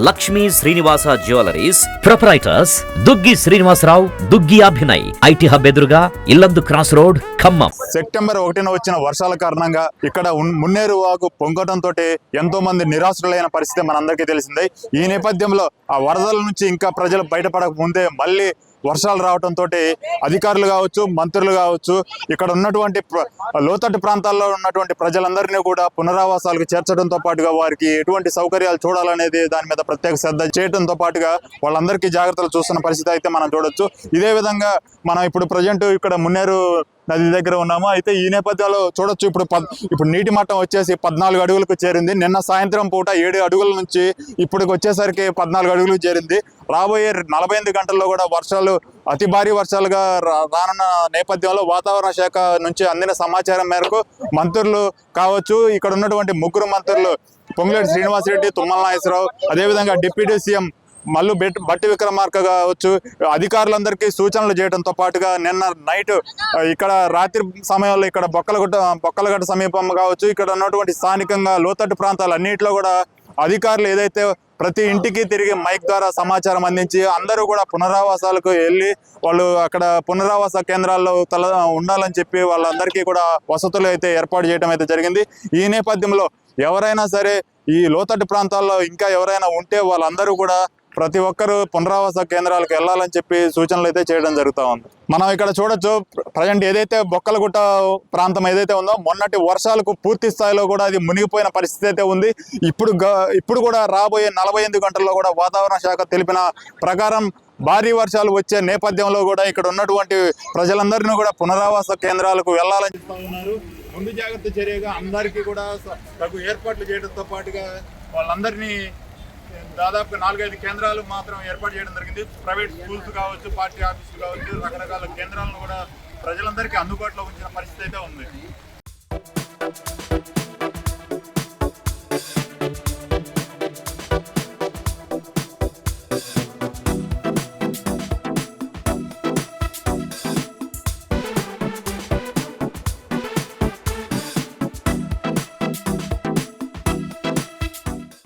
Lakshmi Srinivasa jewelleries proprietors Duggi Srinivasarao, Duggi Abhinay, IT hub ఎదురుగా Yellandu cross road, Khammam. September 1న వచ్చిన వర్షాల కారణంగా ఇక్కడ మున్నేరు వాగు పొంగటంతో ఎంతో మంది నిరాశ్రులైన పరిస్థితి మనందరికీ తెలిసిందే. ఈ నేపథ్యంలో ఆ వరదల నుంచి ఇంకా ప్రజలు బయటపడక ముందే మళ్ళీ వర్షాలు రావడంతో అధికారులు కావచ్చు, మంత్రులు కావచ్చు, ఇక్కడ ఉన్నటువంటి లోతట్టు ప్రాంతాల్లో ఉన్నటువంటి ప్రజలందరినీ కూడా పునరావాసాలకు చేర్చడంతో పాటుగా వారికి ఎటువంటి సౌకర్యాలు చూడాలనేది దాని మీద ప్రత్యేక శ్రద్ధ చేయడంతో పాటుగా వాళ్ళందరికీ జాగ్రత్తలు చూస్తున్న పరిస్థితి అయితే మనం చూడొచ్చు. ఇదే విధంగా మనం ఇప్పుడు ప్రజెంట్ ఇక్కడ మున్నేరు నది దగ్గర ఉన్నాము. అయితే ఈ నేపథ్యంలో చూడొచ్చు ఇప్పుడు నీటి మట్టం వచ్చేసి 14 అడుగులకు చేరింది. నిన్న సాయంత్రం పూట 7 అడుగుల నుంచి ఇప్పటికి వచ్చేసరికి 14 అడుగులకు చేరింది. రాబోయే 48 గంటల్లో కూడా వర్షాలు అతి భారీ వర్షాలుగా రానున్న నేపథ్యంలో వాతావరణ శాఖ నుంచి అందిన సమాచారం మేరకు మంత్రులు కావచ్చు, ఇక్కడ ఉన్నటువంటి ముగ్గురు మంత్రులు పొంగులేటి శ్రీనివాసరెడ్డి, తుమ్మల నాగేశ్వరరావు, అదేవిధంగా డిప్యూటీ సీఎం మల్లు బట్టి విక్రమార్క కావచ్చు, అధికారులందరికీ సూచనలు చేయడంతో పాటుగా నిన్న నైట్ ఇక్కడ రాత్రి సమయంలో ఇక్కడ బొక్కలగట్ట సమీపం కావచ్చు, ఇక్కడ ఉన్నటువంటి స్థానికంగా లోతట్టు ప్రాంతాలు అన్నింటిలో కూడా అధికారులు ఏదైతే ప్రతి ఇంటికి తిరిగి మైక్ ద్వారా సమాచారం అందించి అందరూ కూడా పునరావాసాలకు వెళ్ళి వాళ్ళు అక్కడ పునరావాస కేంద్రాల్లో ఉండాలని చెప్పి వాళ్ళందరికీ కూడా వసతులు అయితే ఏర్పాటు చేయడం అయితే జరిగింది. ఈ నేపథ్యంలో ఎవరైనా సరే ఈ లోతట్టు ప్రాంతాల్లో ఇంకా ఎవరైనా ఉంటే వాళ్ళందరూ కూడా ప్రతి ఒక్కరూ పునరావాస కేంద్రాలకు వెళ్ళాలని చెప్పి సూచనలు అయితే చేయడం జరుగుతూ ఉంది. మనం ఇక్కడ చూడొచ్చు ప్రజెంట్ ఏదైతే బొక్కలగుట్ట ప్రాంతం ఏదైతే ఉందో మొన్నటి వర్షాలకు పూర్తి స్థాయిలో కూడా అది మునిగిపోయిన పరిస్థితి అయితే ఉంది. ఇప్పుడు కూడా రాబోయే 48 గంటల్లో కూడా వాతావరణ శాఖ తెలిపిన ప్రకారం భారీ వర్షాలు వచ్చే నేపథ్యంలో కూడా ఇక్కడ ఉన్నటువంటి ప్రజలందరినీ కూడా పునరావాస కేంద్రాలకు వెళ్ళాలని చెప్తా ఉన్నారు. ముందు జాగ్రత్త చర్యగా అందరికీ కూడా తగు ఏర్పాట్లు చేయడంతో పాటుగా వాళ్ళందరినీ దాదాపు 4-5 కేంద్రాలు మాత్రం ఏర్పాటు చేయడం జరిగింది. ప్రైవేట్ స్కూల్స్ కావచ్చు, పార్టీ ఆఫీసులు కావచ్చు, రకరకాల కేంద్రాలను కూడా ప్రజలందరికీ అందుబాటులో ఉంచిన పరిస్థితి అయితే ఉంది.